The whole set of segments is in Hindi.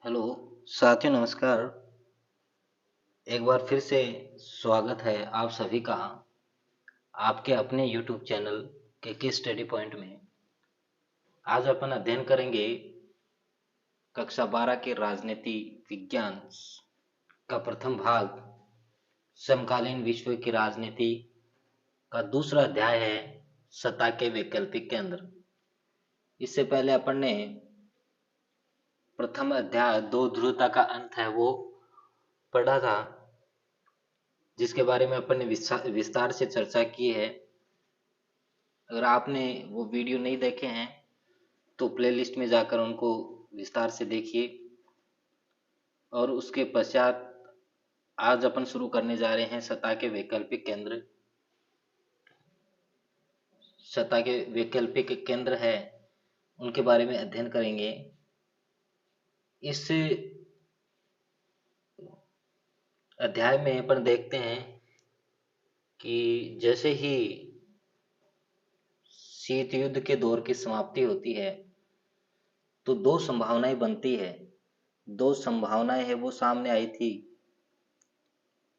हेलो साथियों, नमस्कार। एक बार फिर से स्वागत है आप सभी का आपके अपने YouTube चैनल के स्टडी पॉइंट में। आज अपन अध्ययन करेंगे कक्षा 12 के राजनीति विज्ञान का प्रथम भाग, समकालीन विश्व की राजनीति का दूसरा अध्याय है सत्ता के वैकल्पिक केंद्र। इससे पहले अपन ने प्रथम अध्याय दो ध्रुवता का अंत है वो पढ़ा था, जिसके बारे में अपन ने विस्तार से चर्चा की है। अगर आपने वो वीडियो नहीं देखे हैं तो प्लेलिस्ट में जाकर उनको विस्तार से देखिए। और उसके पश्चात आज अपन शुरू करने जा रहे हैं सत्ता के वैकल्पिक केंद्र। सत्ता के वैकल्पिक केंद्र है उनके बारे में अध्ययन करेंगे। इस अध्याय में अपन देखते हैं कि जैसे ही शीत युद्ध के दौर की समाप्ति होती है तो दो संभावनाएं बनती है। दो संभावनाएं है वो सामने आई थी।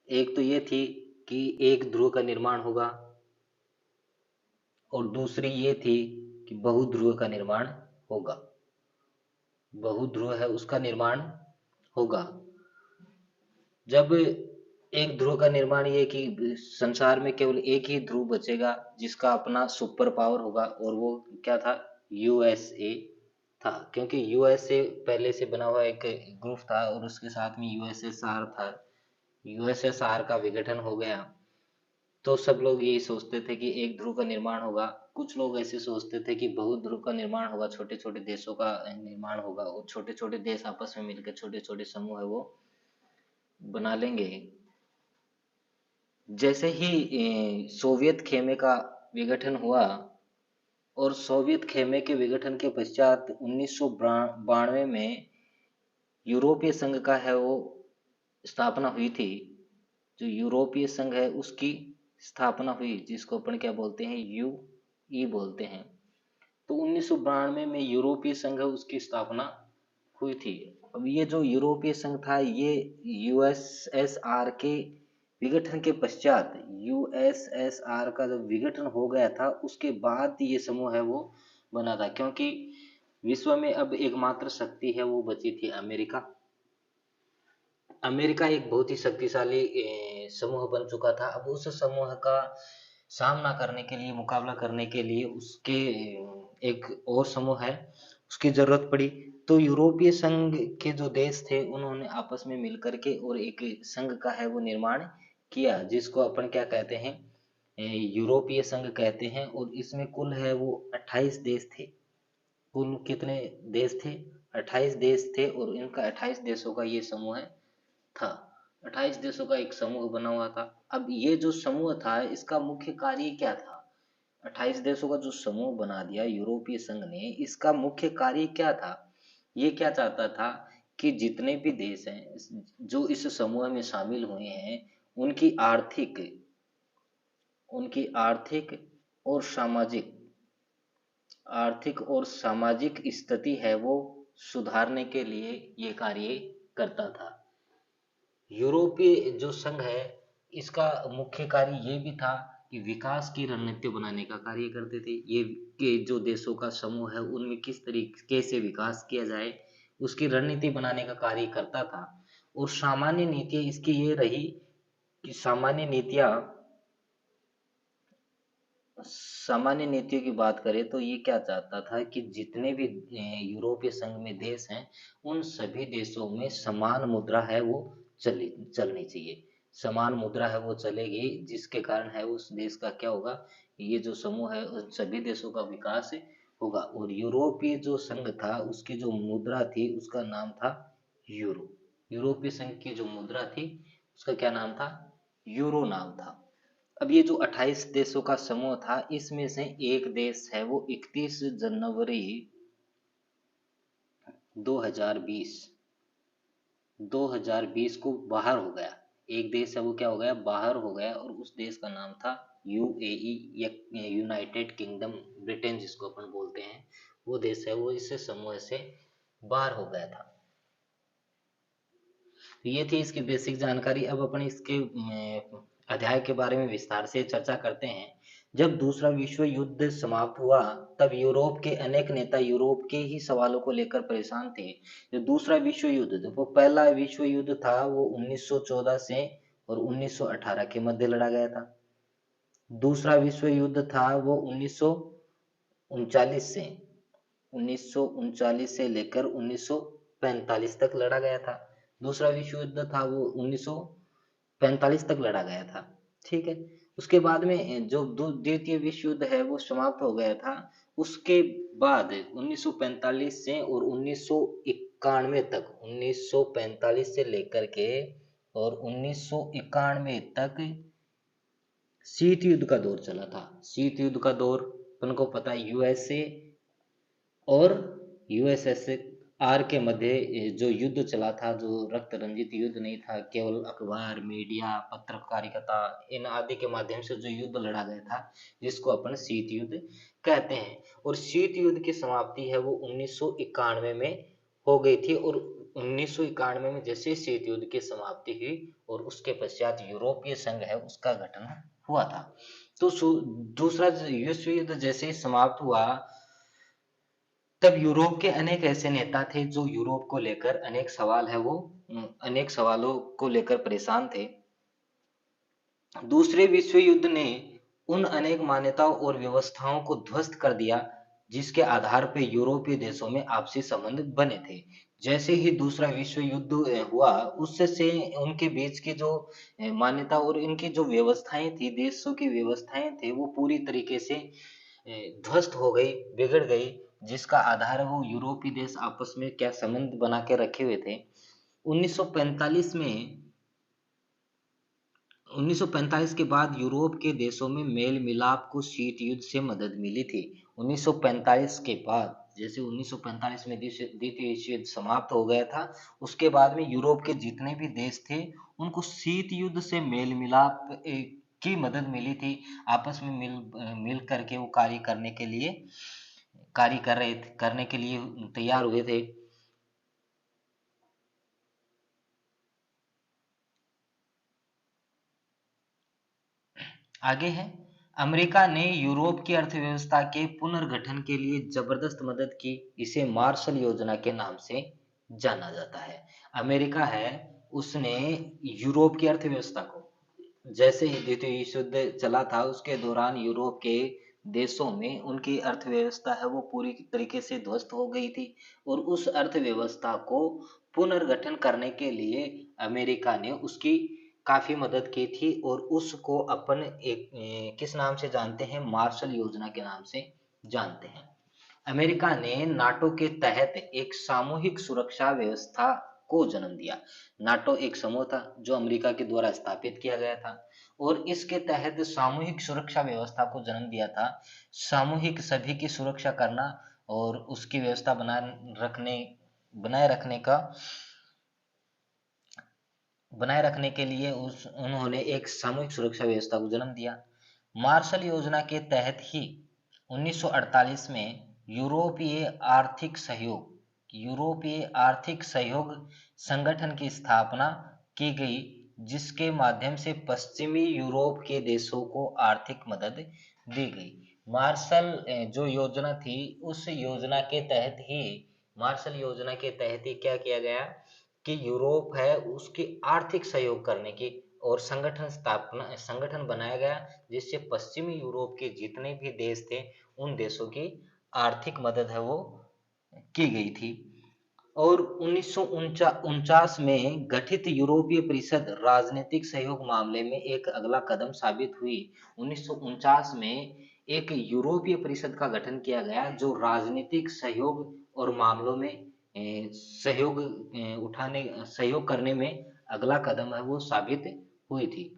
एक तो ये थी कि एक ध्रुव का निर्माण होगा और दूसरी ये थी कि बहुध्रुव का निर्माण होगा। बहुध्रुव है उसका निर्माण होगा। जब एक ध्रुव का निर्माण ये कि संसार में केवल एक ही ध्रुव बचेगा जिसका अपना सुपर पावर होगा, और वो क्या था? यूएसए था। क्योंकि यूएसए पहले से बना हुआ एक ग्रुप था और उसके साथ में यूएसएसआर था। यूएसएसआर का विघटन हो गया तो सब लोग यही सोचते थे कि एक ध्रुव का निर्माण होगा। कुछ लोग ऐसे सोचते थे कि बहुत ध्रुव का निर्माण होगा, छोटे छोटे देशों का निर्माण होगा और छोटे छोटे देश आपस में मिलकर छोटे छोटे समूह है वो बना लेंगे। जैसे ही सोवियत खेमे का विघटन हुआ और सोवियत खेमे के विघटन के पश्चात 1992 में यूरोपीय संघ का है वो स्थापना हुई थी। जो यूरोपीय संघ है उसकी स्थापना हुई, जिसको अपन क्या बोलते हैं? यूई बोलते हैं। तो 1992 में यूरोपीय संघ है उसकी स्थापना हुई थी। अब ये जो यूरोपीय संघ था ये यूएसएसआर के विघटन के पश्चात, यूएसएसआर का जब विघटन हो गया था उसके बाद ये समूह है वो बना था। क्योंकि विश्व में अब एकमात्र शक्ति है वो बची थी अमेरिका। अमेरिका एक बहुत ही शक्तिशाली समूह बन चुका था। अब उस समूह का सामना करने के लिए, मुकाबला करने के लिए उसके एक और समूह है उसकी जरूरत पड़ी। तो यूरोपीय संघ के जो देश थे उन्होंने आपस में मिलकर के और एक संघ का है वो निर्माण किया, जिसको अपन क्या कहते हैं? यूरोपीय संघ कहते हैं। और इसमें कुल है वो 28 देश थे। कुल कितने देश थे? 28 देश थे और इनका 28 देशों का ये समूह था। 28 देशों का एक समूह बना हुआ था। अब ये जो समूह था इसका मुख्य कार्य क्या था? 28 देशों का जो समूह बना दिया यूरोपीय संघ ने, इसका मुख्य कार्य क्या था? ये क्या चाहता था कि जितने भी देश हैं जो इस समूह में शामिल हुए हैं उनकी आर्थिक और सामाजिक स्थिति है वो सुधारने के लिए ये कार्य करता था। यूरोपीय जो संघ है इसका मुख्य कार्य ये भी था कि विकास की रणनीति बनाने का कार्य करते थे। ये के जो देशों का समूह है उनमें किस तरीके से विकास किया जाए उसकी रणनीति बनाने का कार्य करता था। और सामान्य नीतियां इसकी ये रही कि सामान्य नीतियों की बात करें तो ये क्या चाहता था कि जितने भी यूरोपीय संघ में देश हैं उन सभी देशों में समान मुद्रा है वो चलनी चाहिए। समान मुद्रा है वो चलेगी, जिसके कारण है उस देश का क्या होगा? ये जो समूह है उन सभी देशों का विकास होगा। और यूरोपीय जो संघ था उसकी जो मुद्रा थी उसका नाम था यूरो। यूरोपीय संघ की जो मुद्रा थी उसका क्या नाम था? यूरो नाम था। अब ये जो 28 देशों का समूह था इसमें से एक देश है वो 31 जनवरी 2020 2020 को बाहर हो गया। एक देश है वो क्या हो गया? बाहर हो गया। और उस देश का नाम था यूएई या यूनाइटेड किंगडम, ब्रिटेन जिसको अपन बोलते हैं। वो देश है वो इस समूह से बाहर हो गया था। तो ये थी इसकी बेसिक जानकारी। अब अपन इसके अध्याय के बारे में विस्तार से चर्चा करते हैं। जब दूसरा विश्व युद्ध समाप्त हुआ, तब यूरोप के अनेक नेता यूरोप के ही सवालों को लेकर परेशान थे। जो दूसरा विश्व युद्ध, वो पहला विश्व युद्ध था, वो 1914 से और 1918 के मध्य लड़ा गया था। दूसरा विश्व युद्ध था वो 1939 से 1939 से लेकर 1945 तक लड़ा गया था। दूसरा विश्व युद्ध था वो 1945 तक लड़ा गया था। ठीक है। उसके बाद में जो द्वितीय विश्व युद्ध है वो समाप्त हो गया था। उसके बाद 1945 से और 1991 तक, 1945 से लेकर के और 1991 तक शीत युद्ध का दौर चला था। शीत युद्ध का दौर अपन को पता है, यूएसए और यूएसएसआर के मध्य जो युद्ध चला था, जो रक्त रंजित युद्ध नहीं था, केवल अखबार, मीडिया, पत्रकारिता इन आदि के माध्यम से जो युद्ध लड़ा गया था, जिसको अपन शीत युद्ध कहते हैं। और शीत युद्ध की समाप्ति है वो 1991 में हो गई थी। और 1991 में जैसे शीत युद्ध की समाप्ति हुई और उसके पश्चात यूरोपीय संघ है उसका गठन हुआ था। तो दूसरा विश्व युद्ध जैसे ही समाप्त हुआ, तब यूरोप के अनेक ऐसे नेता थे जो यूरोप को लेकर अनेक सवाल है वो अनेक सवालों को लेकर परेशान थे। दूसरे विश्व युद्ध ने उन अनेक मान्यताओं और व्यवस्थाओं को ध्वस्त कर दिया जिसके आधार पर यूरोपीय देशों में आपसी संबंध बने थे। जैसे ही दूसरा विश्व युद्ध हुआ, उससे उनके बीच की जो मान्यता और इनकी जो व्यवस्थाएं थी, देशों की व्यवस्थाएं थे, वो पूरी तरीके से ध्वस्त हो गई, बिगड़ गई। जिसका आधार है वो यूरोपीय देश आपस में क्या संबंध बना के रखे हुए थे। 1945 में 1945 के बाद यूरोप के देशों में मेल मिलाप को शीत युद्ध से मदद मिली थी। 1945 के बाद, जैसे 1945 में द्वितीय विश्व युद्ध समाप्त हो गया था, उसके बाद में यूरोप के जितने भी देश थे उनको शीत युद्ध से मेल मिलाप की मदद मिली थी। आपस में मिल करके वो करने के लिए तैयार हुए थे। आगे है, अमेरिका ने यूरोप की अर्थव्यवस्था के पुनर्गठन के लिए जबरदस्त मदद की। इसे मार्शल योजना के नाम से जाना जाता है। अमेरिका है, उसने यूरोप की अर्थव्यवस्था को, जैसे ही द्वितीय विश्व युद्ध चला था उसके दौरान यूरोप के देशों में उनकी अर्थव्यवस्था है वो पूरी तरीके से ध्वस्त हो गई थी। और उस अर्थव्यवस्था को पुनर्गठन करने के लिए अमेरिका ने उसकी काफी मदद की थी। और उसको अपन एक किस नाम से जानते हैं, मार्शल योजना के नाम से जानते हैं। अमेरिका ने नाटो के तहत एक सामूहिक सुरक्षा व्यवस्था को जन्म दिया। नाटो एक समूह था जो अमेरिका के द्वारा स्थापित किया गया था और इसके तहत सामूहिक सुरक्षा व्यवस्था को जन्म दिया था। सामूहिक सभी की सुरक्षा करना और उसकी व्यवस्था बनाए रखने का बनाए रखने के लिए उस उन्होंने एक सामूहिक सुरक्षा व्यवस्था को जन्म दिया। मार्शल योजना के तहत ही 1948 में यूरोपीय आर्थिक सहयोग संगठन की स्थापना की गई, जिसके माध्यम से पश्चिमी यूरोप के देशों को आर्थिक मदद दी गई। मार्शल जो योजना थी, उस योजना के तहत ही मार्शल योजना के तहत ही क्या किया गया कि यूरोप है उसकी आर्थिक सहयोग करने की और संगठन बनाया गया, जिससे पश्चिमी यूरोप के जितने भी देश थे उन देशों की आर्थिक मदद है वो की गई थी। और 1949 में गठित यूरोपीय परिषद राजनीतिक सहयोग मामले में एक अगला कदम साबित हुई। 1949 में एक यूरोपीय परिषद का गठन किया गया जो राजनीतिक सहयोग और मामलों में सहयोग करने में अगला कदम है वो साबित हुई थी।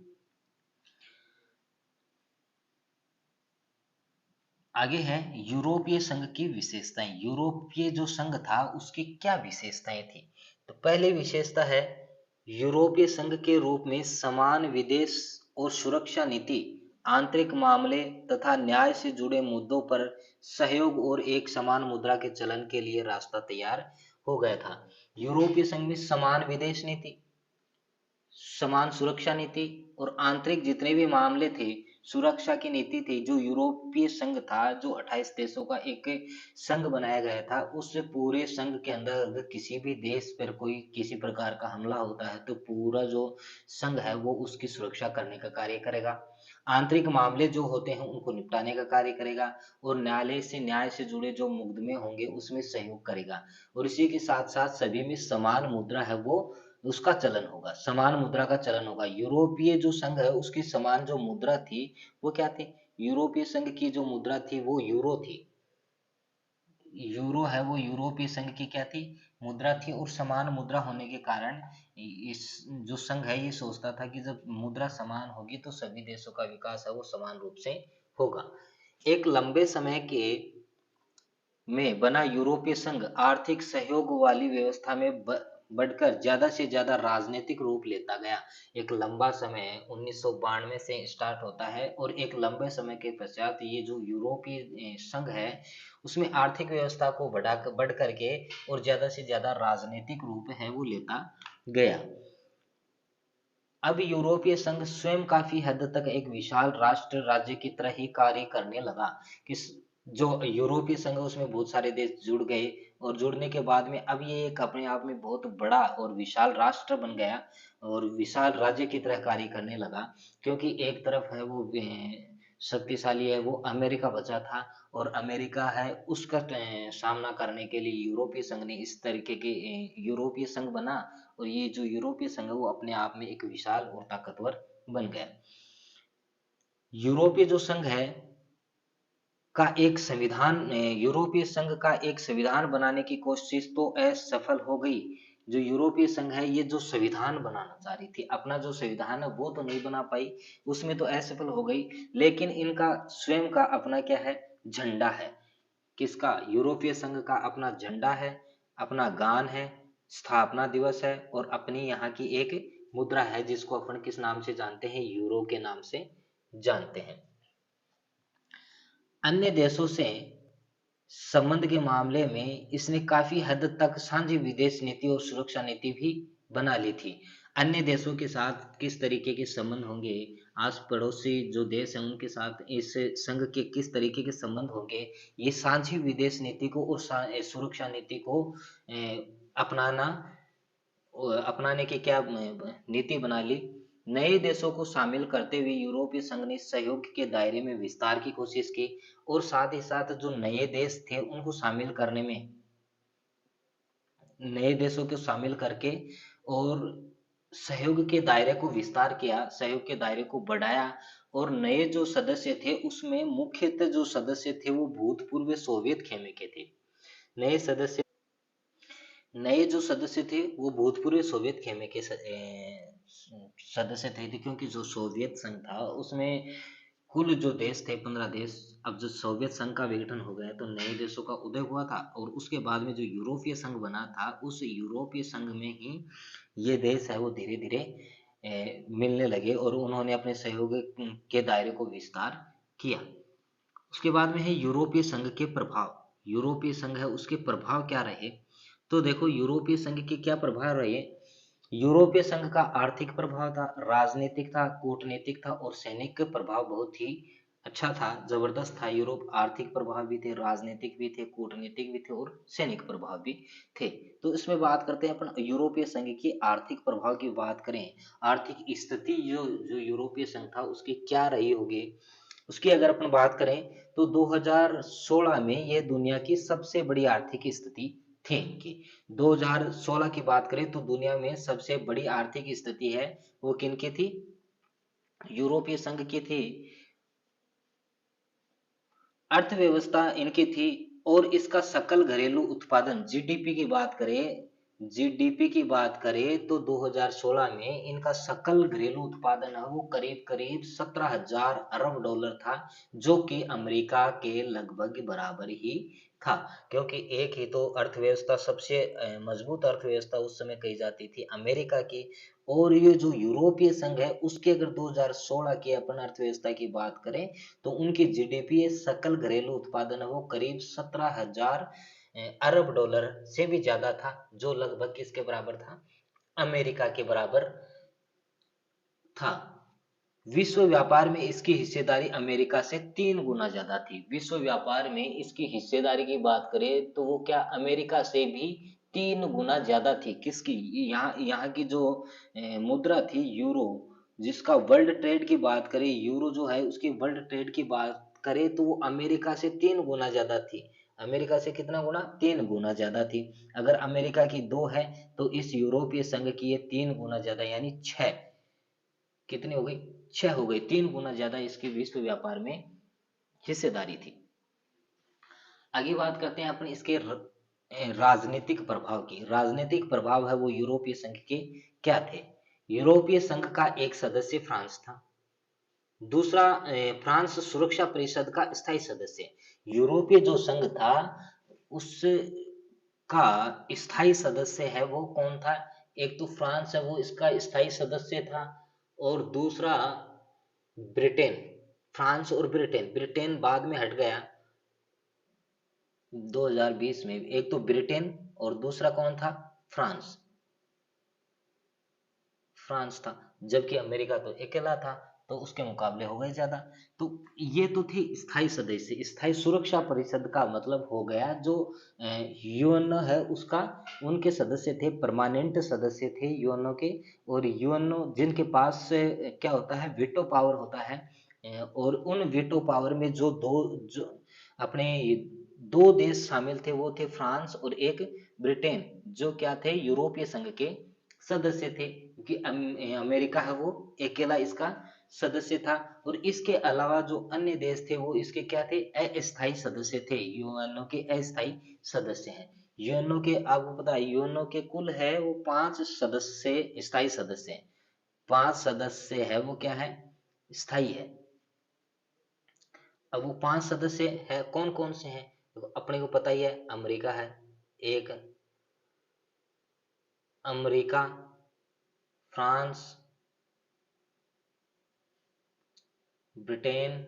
आगे है यूरोपीय संघ की विशेषताएं। यूरोपीय जो संघ था उसकी क्या विशेषताएं थी? तो पहली विशेषता है, यूरोपीय संघ के रूप में समान विदेश और सुरक्षा नीति, आंतरिक मामले तथा न्याय से जुड़े मुद्दों पर सहयोग और एक समान मुद्रा के चलन के लिए रास्ता तैयार हो गया था। यूरोपीय संघ में समान विदेश नीति, समान सुरक्षा नीति और आंतरिक जितने भी मामले थे, सुरक्षा की नीति थी, जो यूरोपीय संघ था, जो 28 देशों का एक संघ बनाया गया था, उस पूरे संघ के अंदर अगर किसी भी देश पर कोई किसी प्रकार का हमला होता है, तो पूरा जो संघ है वो उसकी सुरक्षा करने का कार्य करेगा। आंतरिक मामले जो होते हैं उनको निपटाने का कार्य करेगा और न्याय से जुड़े जो मुकदमे होंगे उसमें सहयोग करेगा। और इसी के साथ साथ सभी में समान मुद्रा है वो उसका चलन होगा, समान मुद्रा का चलन होगा। यूरोपीय जो संघ है उसकी समान जो मुद्रा थी वो क्या थी? यूरोपीय संघ की जो मुद्रा थी वो यूरो थी। यूरो है वो यूरोपीय संघ की क्या थी? मुद्रा थी। और समान मुद्रा होने के कारण इस जो संघ है ये सोचता था कि जब मुद्रा समान होगी तो सभी देशों का विकास है वो समान रूप से होगा। एक लंबे समय के में बना यूरोपीय संघ आर्थिक सहयोग वाली व्यवस्था में बढ़कर ज्यादा से ज्यादा राजनीतिक रूप लेता गया। एक लंबा समय 1992 से स्टार्ट होता है और एक लंबे समय के पश्चात ये जो यूरोपीय संघ है उसमें आर्थिक व्यवस्था को बढ़ करके और ज्यादा से ज्यादा राजनीतिक रूप है वो लेता गया। अब यूरोपीय संघ स्वयं काफी हद तक एक विशाल राष्ट्र राज्य की तरह ही कार्य करने लगा। कि जो यूरोपीय संघ है उसमें बहुत सारे देश जुड़ गए और जुड़ने के बाद में अब ये एक अपने आप में बहुत बड़ा और विशाल राष्ट्र बन गया और विशाल राज्य की तरह कार्य करने लगा। क्योंकि एक तरफ है वो शक्तिशाली है वो अमेरिका बचा था और अमेरिका है उसका सामना करने के लिए यूरोपीय संघ ने इस तरीके के यूरोपीय संघ बना। और ये जो यूरोपीय संघ है वो अपने आप में एक विशाल और ताकतवर बन गया। यूरोपीय जो संघ है का एक संविधान यूरोपीय संघ का एक संविधान बनाने की कोशिश तो असफल हो गई। जो यूरोपीय संघ है ये जो संविधान बनाना चाह रही थी अपना जो संविधान है वो तो नहीं बना पाई, उसमें तो असफल हो गई। लेकिन इनका स्वयं का अपना क्या है? झंडा है। किसका? यूरोपीय संघ का अपना झंडा है, अपना गान है, स्थापना दिवस है और अपनी यहाँ की एक मुद्रा है जिसको अपन किस नाम से जानते हैं? यूरो के नाम से जानते हैं। अन्य देशों से संबंध के मामले में इसने काफी हद तक साझी विदेश नीति और सुरक्षा नीति भी बना ली थी। अन्य देशों के साथ किस तरीके के संबंध होंगे, आस पड़ोसी जो देश हैं उनके साथ इस संघ के किस तरीके के संबंध होंगे, ये साझी विदेश नीति को और सुरक्षा नीति को अपनाना अपनाने की क्या नीति बना ली। नए देशों को शामिल करते हुए यूरोपीय संघ ने सहयोग के दायरे में विस्तार की कोशिश की और साथ ही साथ जो नए देश थे उनको शामिल करने में नए देशों को शामिल करके और सहयोग के दायरे को विस्तार किया, सहयोग के दायरे को बढ़ाया। और नए जो सदस्य थे उसमें मुख्यतः जो सदस्य थे वो भूतपूर्व सोवियत खेमे के थे। नए सदस्य नए जो सदस्य थे वो भूतपूर्व सोवियत खेमे के सदस्य थे। क्योंकि जो सोवियत संघ था उसमें कुल जो देश थे 15 देश। अब जो सोवियत संघ का विघटन हो गया तो नए देशों का उदय हुआ था और उसके बाद में जो यूरोपीय संघ बना था उस यूरोपीय संघ में ही ये देश है वो धीरे धीरे मिलने लगे और उन्होंने अपने सहयोग के दायरे को विस्तार किया। उसके बाद में है यूरोपीय संघ के प्रभाव। यूरोपीय संघ है उसके प्रभाव क्या रहे? तो देखो यूरोपीय संघ के क्या प्रभाव रहे। यूरोपीय संघ का आर्थिक प्रभाव था, राजनीतिक था, कूटनीतिक था और सैनिक प्रभाव बहुत ही अच्छा था, जबरदस्त था। यूरोप आर्थिक प्रभाव भी थे, राजनीतिक भी थे, कूटनीतिक भी थे और सैनिक प्रभाव भी थे। तो इसमें बात करते हैं अपन यूरोपीय संघ की आर्थिक प्रभाव की बात करें। आर्थिक स्थिति जो जो यूरोपीय संघ था उसकी क्या रही होगी उसकी अगर अपन बात करें तो 2016 में ये दुनिया की सबसे बड़ी आर्थिक स्थिति थी इनकी। 2016 की बात करें तो दुनिया में सबसे बड़ी आर्थिक स्थिति है वो किनकी थी? यूरोपीय संघ की थी। अर्थव्यवस्था इनकी थी और इसका सकल घरेलू उत्पादन जीडीपी की बात करें, जीडीपी की बात करें तो 2016 में इनका सकल घरेलू उत्पादन है वो करीब करीब 17,000 अरब डॉलर था, जो कि अमेरिका के लगभग बराबर ही था। क्योंकि एक ही तो अर्थव्यवस्था सबसे मजबूत अर्थव्यवस्था उस समय कही जाती थी अमेरिका की। और ये जो यूरोपीय संघ है उसके अगर 2016 की अपन अर्थव्यवस्था की बात करें तो उनकी जीडीपी सकल घरेलू उत्पादन है वो करीब 17,000 अरब डॉलर से भी ज्यादा था, जो लगभग किसके बराबर था? अमेरिका के बराबर था। विश्व व्यापार में इसकी हिस्सेदारी अमेरिका से 3 गुना ज्यादा थी। विश्व व्यापार में इसकी हिस्सेदारी की बात करें तो वो क्या अमेरिका से भी 3 गुना ज्यादा थी। किसकी? यहाँ यहाँ की जो मुद्रा थी यूरो, जिसका वर्ल्ड ट्रेड की बात करें, यूरो जो है उसकी वर्ल्ड ट्रेड की बात करें तो वो अमेरिका से 3 गुना ज्यादा थी। अमेरिका से कितना गुना? 3 गुना ज्यादा थी। अगर अमेरिका की 2 है तो इस यूरोपीय संघ की ये 3 गुना ज्यादा यानी 6। कितनी हो गई? 6 हो गई। 3 गुना ज्यादा इसके विश्व व्यापार में हिस्सेदारी थी। आगे बात करते हैं अपने इसके राजनीतिक प्रभाव की। राजनीतिक प्रभाव है वो यूरोपीय संघ के क्या थे? यूरोपीय संघ का एक सदस्य फ्रांस था। दूसरा, फ्रांस सुरक्षा परिषद का स्थायी सदस्य। यूरोपीय जो संघ था उसका स्थायी सदस्य है वो कौन था? एक तो फ्रांस है वो इसका स्थायी सदस्य था, और दूसरा ब्रिटेन। फ्रांस और ब्रिटेन, ब्रिटेन बाद में हट गया 2020 में। एक तो ब्रिटेन और दूसरा कौन था? फ्रांस। फ्रांस था, जबकि अमेरिका तो अकेला था, तो उसके मुकाबले हो गए ज्यादा। तो ये तो थे स्थायी सदस्य। स्थायी सुरक्षा परिषद का मतलब हो गया जो यूएनओ है उसका, उनके सदस्य थे, परमानेंट सदस्य थे यूएनओ के। और यूएनओ जिनके पास क्या होता है? वीटो पावर होता है। और उन वीटो पावर में जो अपने 2 देश शामिल थे वो थे फ्रांस और एक ब्रिटेन, जो क्या थे? यूरोपीय संघ के सदस्य थे। क्योंकि अमेरिका है वो अकेला इसका सदस्य था। और इसके अलावा जो अन्य देश थे वो इसके क्या थे? अस्थायी सदस्य थे, यूएनओ के अस्थायी सदस्य हैं। यूएनओ के, आपको पता है यूएनओ के कुल है वो 5 सदस्य, स्थायी सदस्य हैं। 5 सदस्य है वो क्या है? स्थायी है। अब वो 5 सदस्य है कौन कौन से हैं? तो अपने को पता ही है, अमेरिका है एक, अमेरिका, फ्रांस, ब्रिटेन,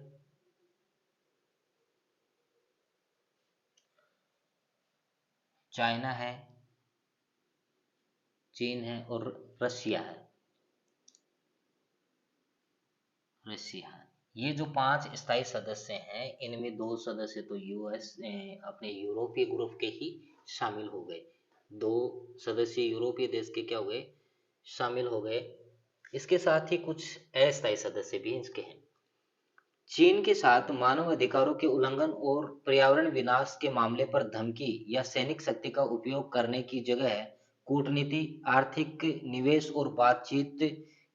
चाइना है, चीन है और रशिया है। रशिया। ये जो 5 स्थायी सदस्य हैं इनमें 2 सदस्य तो यूएस अपने यूरोपीय ग्रुप के ही शामिल हो गए। 2 सदस्य यूरोपीय देश के क्या हो गए? शामिल हो गए। इसके साथ ही कुछ अस्थायी सदस्य भी इसके हैं। चीन के साथ मानव अधिकारों के उल्लंघन और पर्यावरण विनाश के मामले पर धमकी या सैनिक शक्ति का उपयोग करने की जगह कूटनीति, आर्थिक निवेश और बातचीत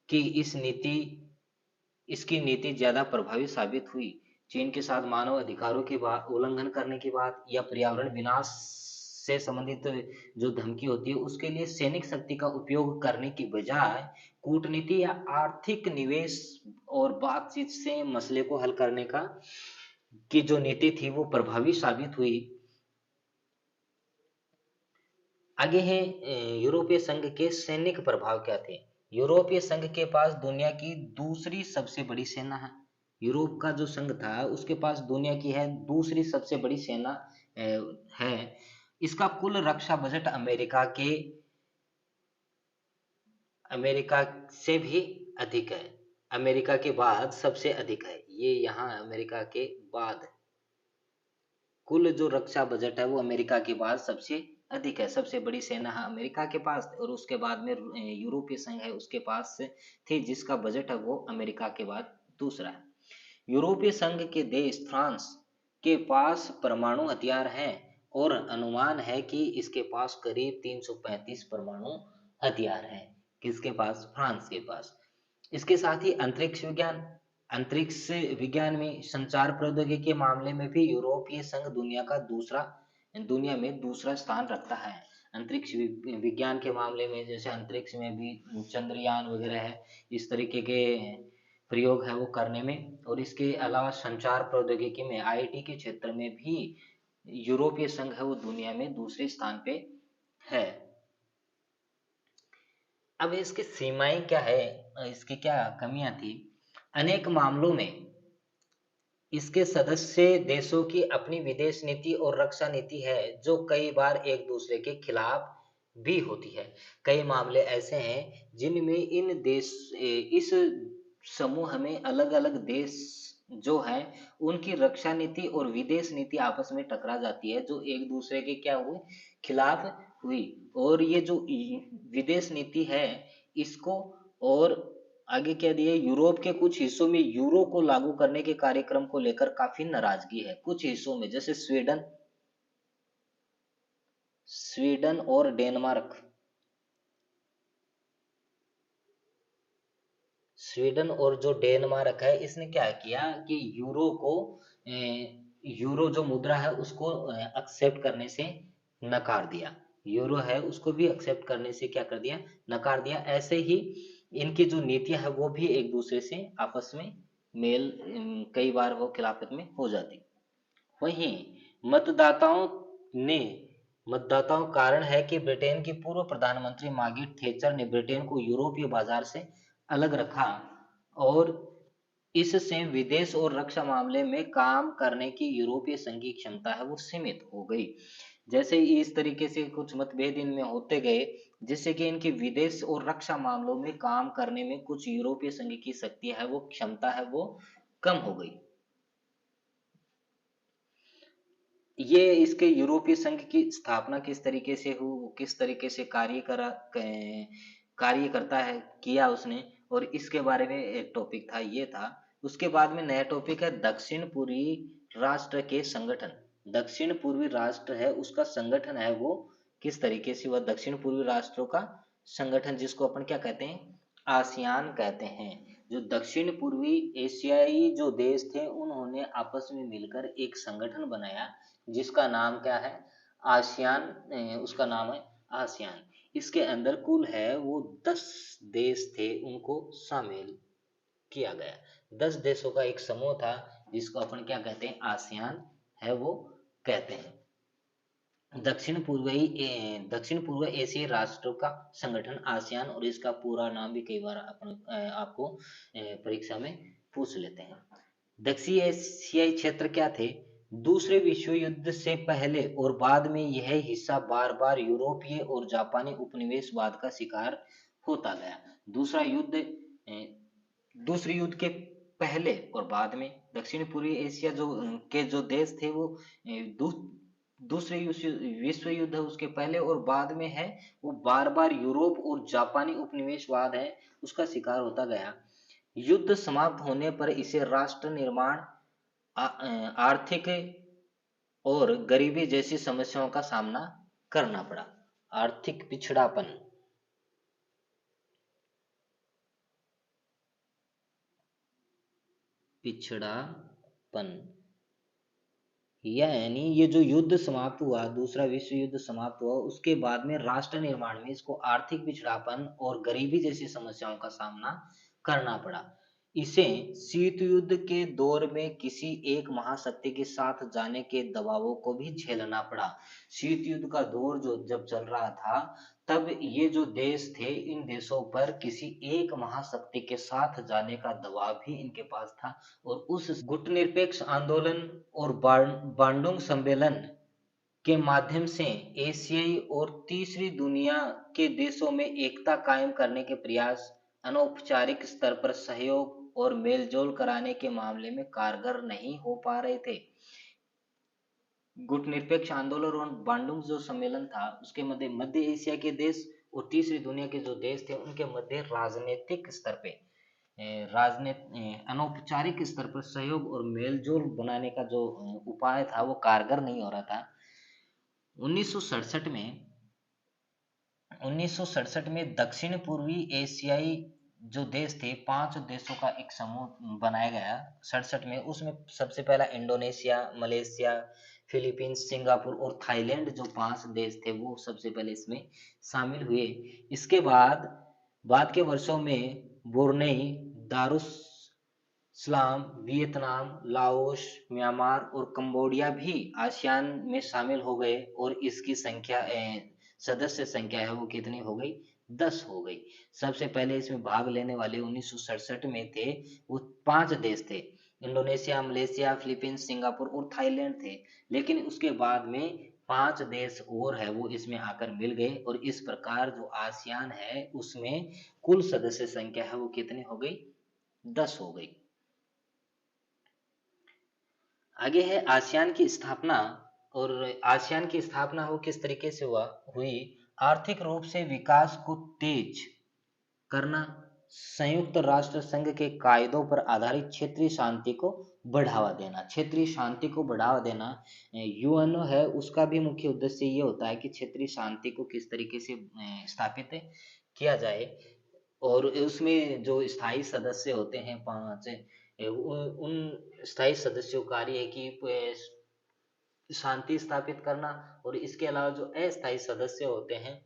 की इसकी नीति ज्यादा प्रभावी साबित हुई। चीन के साथ मानव अधिकारों के उल्लंघन करने की बात या पर्यावरण विनाश से संबंधित जो धमकी होती है उसके लिए सैनिक शक्ति का उपयोग करने की बजाय कूटनीति या आर्थिक निवेश और बातचीत से मसले को हल करने का की जो नीति थी वो प्रभावी साबित हुई। आगे है यूरोपीय संघ के सैनिक प्रभाव क्या थे? यूरोपीय संघ के पास दुनिया की दूसरी सबसे बड़ी सेना है। यूरोप का जो संघ था उसके पास दुनिया की है दूसरी सबसे बड़ी सेना है। इसका कुल रक्षा बजट अमेरिका से भी अधिक है। अमेरिका के बाद सबसे अधिक है ये, यहाँ अमेरिका के बाद कुल जो रक्षा बजट है वो अमेरिका के बाद सबसे अधिक है। सबसे बड़ी सेना है अमेरिका के पास, और उसके बाद में यूरोपीय संघ है उसके पास थी, जिसका बजट है वो अमेरिका के बाद दूसरा है। यूरोपीय संघ के देश फ्रांस के पास परमाणु हथियार हैं, और अनुमान है कि इसके पास करीब 335 परमाणु हथियार हैं। किसके पास? फ्रांस के पास। इसके साथ ही अंतरिक्ष विज्ञान में संचार प्रौद्योगिकी के मामले में भी यूरोपीय संघ दुनिया में दूसरा स्थान रखता है। अंतरिक्ष विज्ञान के मामले में जैसे अंतरिक्ष में भी चंद्रयान वगैरह है, इस तरीके के प्रयोग है वो करने में। और इसके अलावा संचार प्रौद्योगिकी में आईटी के क्षेत्र में भी यूरोपीय संघ है वो दुनिया में दूसरे स्थान पे है। अब इसकी सीमाएं क्या है, इसकी क्या कमियां थी? अनेक मामलों में इसके सदस्य देशों की अपनी विदेश नीति और रक्षा नीति है जो कई बार एक दूसरे के खिलाफ भी होती है। कई मामले ऐसे हैं जिनमें इस समूह में अलग-अलग देश जो हैं, उनकी रक्षा नीति और विदेश नीति आपस में टकरा जाती है, जो एक दूसरे के क्या हुए, खिलाफ हुई। और ये जो विदेश नीति है, इसको और आगे क्या दिए, यूरोप के कुछ हिस्सों में यूरो को लागू करने के कार्यक्रम को लेकर काफी नाराजगी है। कुछ हिस्सों में जैसे स्वीडन और डेनमार्क, स्वीडन और जो डेनमार्क है, इसने क्या किया कि यूरो जो मुद्रा है उसको एक्सेप्ट करने से नकार दिया। यूरो है उसको भी एक्सेप्ट करने से क्या कर दिया, नकार दिया। ऐसे ही इनकी जो नीतियां है वो भी एक दूसरे से आपस में कई बार वो खिलाफत में हो जाती। वहीं मतदाताओं ने मतदाताओं कारण है कि ब्रिटेन की पूर्व प्रधानमंत्री मार्गरेट थैचर ने ब्रिटेन को यूरोपीय बाजार से अलग रखा और इससे विदेश और रक्षा मामले में काम करने की यूरोपीय संघ की क्षमता है वो सीमित हो गई। जैसे ही इस तरीके से कुछ मतभेद इनमें होते गए, जिससे कि इनकी विदेश और रक्षा मामलों में काम करने में कुछ यूरोपीय संघ की शक्ति है वो क्षमता है वो कम हो गई। ये इसके यूरोपीय संघ की स्थापना किस तरीके से हुई, किस तरीके से कार्य करता है, किया उसने, और इसके बारे में एक टॉपिक था, ये था। उसके बाद में नया टॉपिक है दक्षिण पूर्वी राष्ट्र के संगठन। दक्षिण पूर्वी राष्ट्र है उसका संगठन है वो किस तरीके से, वह दक्षिण पूर्वी राष्ट्रों का संगठन, जिसको अपन क्या कहते हैं, आसियान कहते हैं। जो दक्षिण पूर्वी एशियाई जो देश थे उन्होंने आपस में मिलकर एक संगठन बनाया जिसका नाम क्या है, आसियान। उसका नाम है आसियान। इसके अंदर कुल है वो 10 देश थे, उनको शामिल किया गया। 10 देशों का एक समूह था जिसको अपन क्या कहते हैं, आसियान है वो कहते हैं। दक्षिण पूर्व एशियाई राष्ट्रों का संगठन आसियान, और इसका पूरा नाम भी कई बार अपन आपको परीक्षा में पूछ लेते हैं। दक्षिण एशियाई क्षेत्र क्या थे, दूसरे विश्व युद्ध से पहले और बाद में यह हिस्सा बार बार यूरोपीय और जापानी उपनिवेशवाद का शिकार होता गया। दूसरे युद्ध के पहले और बाद में दक्षिण पूर्वी एशिया के जो देश थे वो दूसरे विश्व युद्ध है उसके पहले और बाद में है वो बार बार यूरोप और जापानी उपनिवेशवाद है उसका शिकार होता गया। युद्ध समाप्त होने पर इसे राष्ट्र निर्माण, आर्थिक और गरीबी जैसी समस्याओं का सामना करना पड़ा। आर्थिक पिछड़ापन, यानी ये जो युद्ध समाप्त हुआ, दूसरा विश्व युद्ध समाप्त हुआ, उसके बाद में राष्ट्र निर्माण में इसको आर्थिक पिछड़ापन और गरीबी जैसी समस्याओं का सामना करना पड़ा। इसे शीत युद्ध के दौर में किसी एक महाशक्ति के साथ जाने के दबावों को भी झेलना पड़ा। शीत युद्ध का दौर जो जब चल रहा था, तब ये जो देश थे, इन देशों पर किसी एक महाशक्ति के साथ जाने का दबाव भी इनके पास था। और उस गुटनिरपेक्ष आंदोलन और बांडुंग सम्मेलन के माध्यम से एशियाई और तीसरी दुनिया के देशों में एकता कायम करने के प्रयास अनौपचारिक स्तर पर सहयोग और मेलजोल कराने के मामले में कारगर नहीं हो पा रहे थे। गुटनिरपेक्ष आंदोलन और बांडुंग जो सम्मेलन था उसके मध्य एशिया के देश और तीसरी दुनिया के जो देश थे उनके मध्य राजनीतिक स्तर पे अनौपचारिक स्तर पर सहयोग और मेलजोल बनाने का जो उपाय था वो कारगर नहीं हो रहा था। 1967 में 1967 में दक्षिण पूर्वी एशियाई जो देश थे, 5 देशों का एक समूह बनाया गया 67 में। उसमें सबसे पहला इंडोनेशिया, मलेशिया, फिलीपींस, सिंगापुर और थाईलैंड जो 5 देश थे वो सबसे पहले इसमें शामिल हुए। इसके बाद के वर्षों में ब्रुनेई, दारुस सलाम, वियतनाम, लाओस, म्यांमार और कंबोडिया भी आसियान में शामिल हो गए और इसकी सदस्य संख्या है वो कितनी हो गई, 10 हो गई। सबसे पहले इसमें भाग लेने वाले 1967 में थे वो 5 देश थे, इंडोनेशिया, मलेशिया, फिलीपींस, सिंगापुर और थाईलैंड थे। लेकिन उसके बाद में 5 देश और है वो इसमें आकर मिल गए और इस प्रकार जो आसियान है उसमें कुल सदस्य संख्या है वो कितनी हो गई? 10 हो गई। आगे है आसियान की स्थापना। और आसियान की स्थापना हो किस तरीके से हुई? आर्थिक रूप से विकास को तेज करना, संयुक्त राष्ट्र संघ के कायदों पर आधारित क्षेत्रीय शांति को बढ़ावा देना। क्षेत्रीय शांति को बढ़ावा देना यूएनओ है, उसका भी मुख्य उद्देश्य ये होता है कि क्षेत्रीय शांति को किस तरीके से स्थापित किया जाए। और उसमें जो स्थायी सदस्य होते हैं 5, उन स्थायी सदस्यों का कार्य है कि शांति स्थापित करना। और इसके अलावा जो अस्थायी सदस्य होते हैं,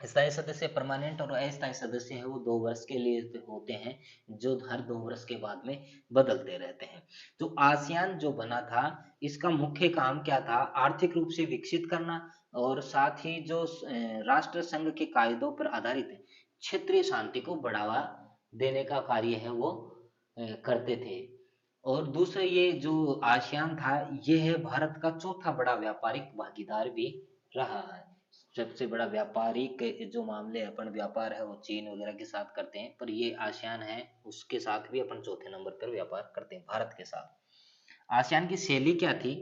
स्थायी सदस्य परमानेंट और अस्थायी सदस्य हैं वो 2 वर्ष के लिए होते हैं, जो हर 2 वर्ष के बाद में बदलते रहते हैं। तो आसियान जो बना था इसका मुख्य काम क्या था? आर्थिक रूप से विकसित करना और साथ ही जो राष्ट्र संघ के कायदों पर आधारित क्षेत्रीय शांति को बढ़ावा देने का कार्य है वो करते थे। और दूसरा ये जो आसियान था ये है भारत का चौथा बड़ा व्यापारिक भागीदार भी रहा है। सबसे बड़ा व्यापारिक जो मामले अपन व्यापार है वो चीन वगैरह के साथ करते हैं, पर ये आसियान है उसके साथ भी अपन चौथे नंबर पर व्यापार करते हैं भारत के साथ। आसियान की शैली क्या थी?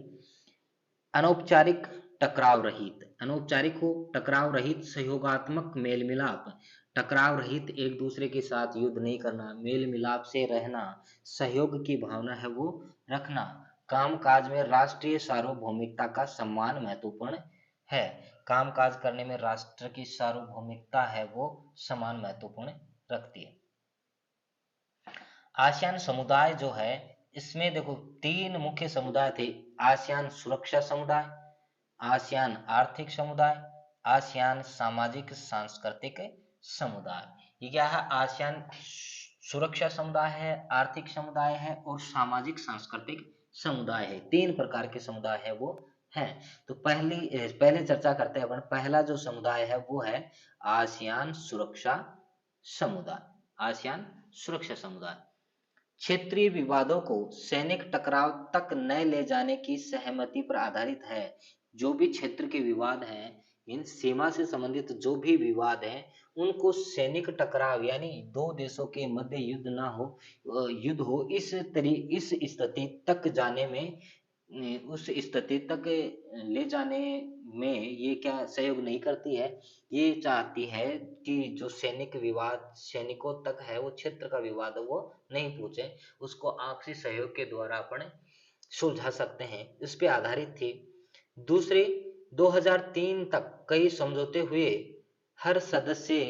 अनौपचारिक, टकराव रहित। अनौपचारिक हो, टकराव रहित, सहयोगात्मक मेल मिलाप, टकराव रहित, एक दूसरे के साथ युद्ध नहीं करना, मेल मिलाप से रहना, सहयोग की भावना है वो रखना, कामकाज में राष्ट्रीय सार्वभौमिकता का सम्मान महत्वपूर्ण है। कामकाज करने में राष्ट्र की सार्वभौमिकता है वो समान महत्वपूर्ण रखती है। आसियान समुदाय जो है इसमें देखो 3 मुख्य समुदाय थे। आसियान सुरक्षा समुदाय, आसियान आर्थिक समुदाय, आसियान सामाजिक सांस्कृतिक समुदाय। ये क्या है? आसियान सुरक्षा समुदाय है, आर्थिक समुदाय है और सामाजिक सांस्कृतिक समुदाय है। 3 प्रकार के समुदाय है वो हैं। तो पहले चर्चा करते हैं अपन। पहला जो समुदाय है वो है आसियान सुरक्षा समुदाय। आसियान सुरक्षा समुदाय क्षेत्रीय विवादों को सैनिक टकराव तक न ले जाने की सहमति पर आधारित है। जो भी क्षेत्र के विवाद हैं, इन सीमा से संबंधित जो भी विवाद हैं, उनको सैनिक टकराव यानी 2 देशों के मध्य युद्ध हो इस स्थिति तक जाने में, उस स्थिति तक ले जाने में ये क्या सहयोग नहीं करती है। ये चाहती है कि जो सैनिकों तक है वो क्षेत्र का विवाद वो नहीं पूछे, उसको आपसी सहयोग के द्वारा अपन सुलझा सकते हैं, इस पे आधारित थी। दूसरी, 2003 तक कई समझौते हुए, हर सदस्य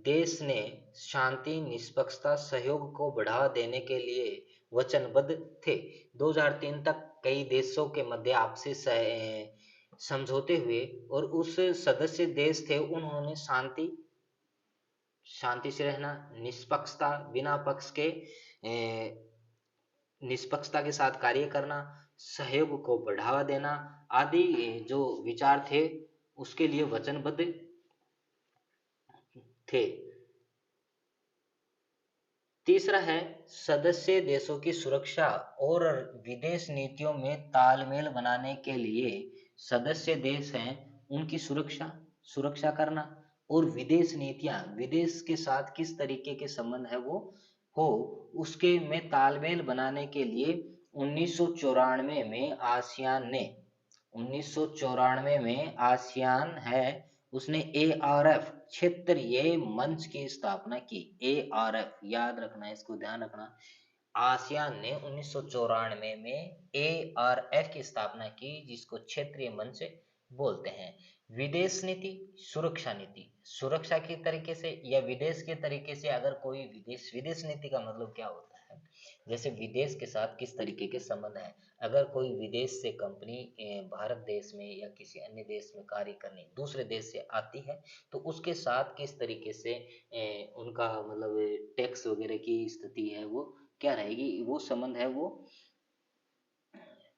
देश ने शांति, निष्पक्षता, सहयोग को बढ़ावा देने के लिए वचनबद्ध थे। 2003 तक कई देशों के मध्य आपसी समझौते हुए और उस सदस्य देश थे उन्होंने शांति से रहना, निष्पक्षता, बिना पक्ष के निष्पक्षता के साथ कार्य करना, सहयोग को बढ़ावा देना आदि जो विचार थे उसके लिए वचनबद्ध थे। तीसरा है सदस्य देशों की सुरक्षा और विदेश नीतियों में तालमेल बनाने के लिए सदस्य देश हैं उनकी सुरक्षा करना और विदेश नीतियां, विदेश के साथ किस तरीके के संबंध है वो हो उसके में तालमेल बनाने के लिए 1994 में आसियान ने 1994 में आसियान है उसने ARF क्षेत्रीय मंच की स्थापना की। ARF याद रखना, इसको ध्यान रखना। आसियान ने 1994 में ARF की स्थापना की जिसको क्षेत्रीय मंच बोलते हैं। विदेश नीति, सुरक्षा नीति, सुरक्षा के तरीके से या विदेश के तरीके से अगर कोई विदेश नीति का मतलब क्या होता है? जैसे विदेश के साथ किस तरीके के संबंध है। अगर कोई विदेश से कंपनी भारत देश में या किसी अन्य देश में कार्य करने दूसरे देश से आती है तो उसके साथ किस तरीके से उनका मतलब टैक्स वगैरह की स्थिति है वो क्या रहेगी, वो संबंध है वो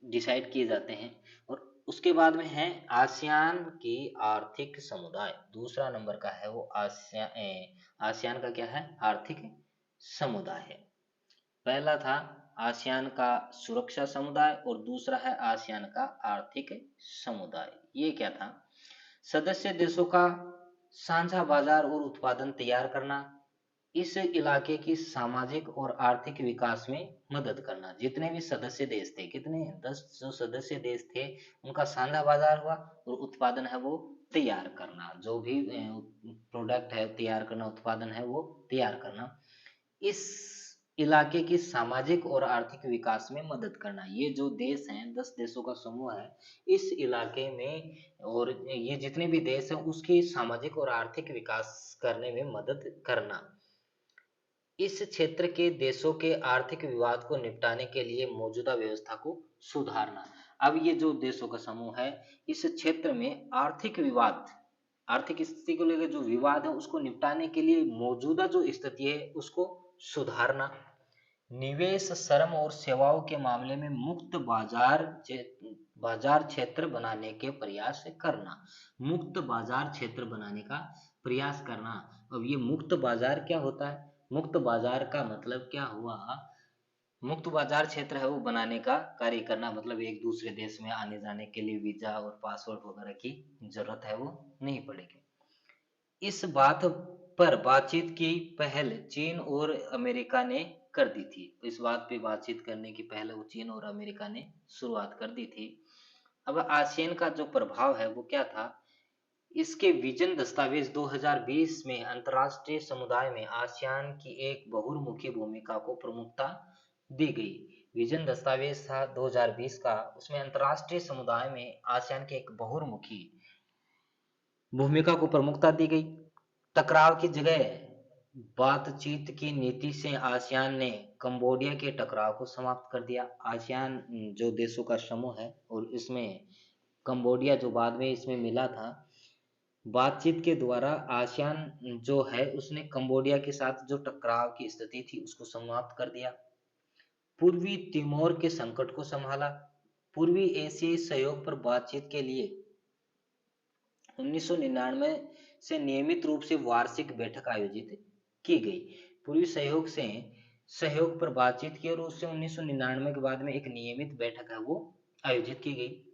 डिसाइड किए जाते हैं। और उसके बाद में है आसियान की आर्थिक समुदाय। दूसरा नंबर का है वो आसियान का क्या है? आर्थिक समुदाय है। पहला था आसियान का सुरक्षा समुदाय और दूसरा है आसियान का आर्थिक समुदाय। ये क्या था? सदस्य देशों का साझा बाजार और उत्पादन तैयार करना, इस इलाके की सामाजिक और आर्थिक विकास में मदद करना। जितने भी सदस्य देश थे, कितने 10 जो सदस्य देश थे, उनका साझा बाजार हुआ और उत्पादन है वो तैयार करना, जो भी प्रोडक्ट है तैयार करना, उत्पादन है वो तैयार करना, इस इलाके की सामाजिक और आर्थिक विकास में मदद करना। ये जो देश हैं, 10 देशों का समूह है, इस इलाके में और ये जितने भी देश हैं उसकी सामाजिक और आर्थिक विकास करने में मदद करना। इस क्षेत्र के देशों के आर्थिक विवाद को निपटाने के लिए मौजूदा व्यवस्था को सुधारना। अब ये जो देशों का समूह है, इस क्षेत्र में आर्थिक विवाद, आर्थिक स्थिति को लेकर जो विवाद है उसको निपटाने के लिए मौजूदा जो स्थिति है उसको सुधारना। निवेश, श्रम और सेवाओं के मामले में मुक्त बाजार क्षेत्र बनाने के प्रयास करना। मुक्त बाजार क्षेत्र बनाने का प्रयास करना। अब ये मुक्त बाजार क्या होता है? मुक्त बाजार का मतलब क्या हुआ? मुक्त बाजार क्षेत्र है वो बनाने का कार्य करना, मतलब एक दूसरे देश में आने जाने के लिए वीजा और पासपोर्ट वगैरह की जरूरत है वो नहीं पड़ेगी। इस बात पर बातचीत की पहल चीन और अमेरिका ने कर दी थी। इस बात पे बातचीत करने की पहल वो चीन और अमेरिका ने शुरुआत कर दी थी। अब आसियान का जो प्रभाव है वो क्या था? इसके विजन दस्तावेज 2020 में अंतर्राष्ट्रीय समुदाय में आसियान की एक बहुमुखी भूमिका को प्रमुखता दी गई। विजन दस्तावेज था 2020 का, उसमें अंतर्राष्ट्रीय समुदाय में आसियान की एक बहुमुखी भूमिका को प्रमुखता दी गई। टकराव की जगह बातचीत की नीति से आसियान ने कंबोडिया के टकराव को समाप्त कर दिया। आसियान जो देशों का समूह है और इसमें कंबोडिया जो बाद में इसमें मिला था, बातचीत के द्वारा आसियान जो है उसने कंबोडिया के साथ जो टकराव की स्थिति थी उसको समाप्त कर दिया। पूर्वी तिमोर के संकट को संभाला। पूर्वी एशियाई सहयोग पर बातचीत के लिए 1999 से नियमित रूप से वार्षिक बैठक आयोजित की गई। पूर्वी सहयोग पर बातचीत की और उससे 1999 के बाद में एक नियमित बैठक है वो आयोजित की गई।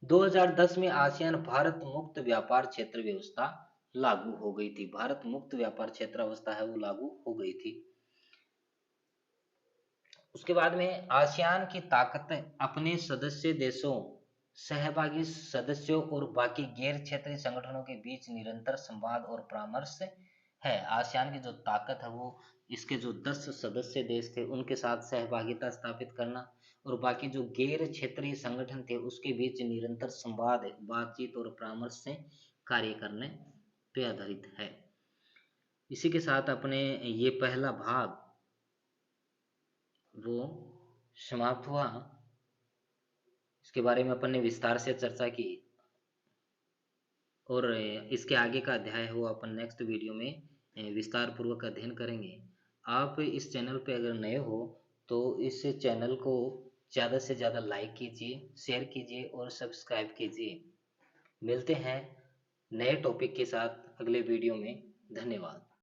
2010 में आसियान भारत मुक्त व्यापार क्षेत्र व्यवस्था लागू हो गई थी। भारत मुक्त व्यापार क्षेत्र व्यवस्था है वो लागू हो गई थी। उसके बाद में आसियान की ताकत अपने सदस्य देशों, सहभागी सदस्यों और बाकी गैर क्षेत्रीय संगठनों के बीच निरंतर संवाद और परामर्श है। आसियान की जो ताकत है वो इसके जो 10 सदस्य देश थे उनके साथ सहभागिता स्थापित करना और बाकी जो गैर क्षेत्रीय संगठन थे उसके बीच निरंतर संवाद, बातचीत और परामर्श से कार्य करने पे आधारित है। इसी के साथ अपने ये पहला भाग वो समाप्त हुआ। इसके बारे में अपन ने विस्तार से चर्चा की और इसके आगे का अध्याय है वो अपन नेक्स्ट वीडियो में विस्तार पूर्वक अध्ययन करेंगे। आप इस चैनल पे अगर नए हो तो इस चैनल को ज़्यादा से ज़्यादा लाइक कीजिए, शेयर कीजिए और सब्सक्राइब कीजिए। मिलते हैं नए टॉपिक के साथ अगले वीडियो में। धन्यवाद।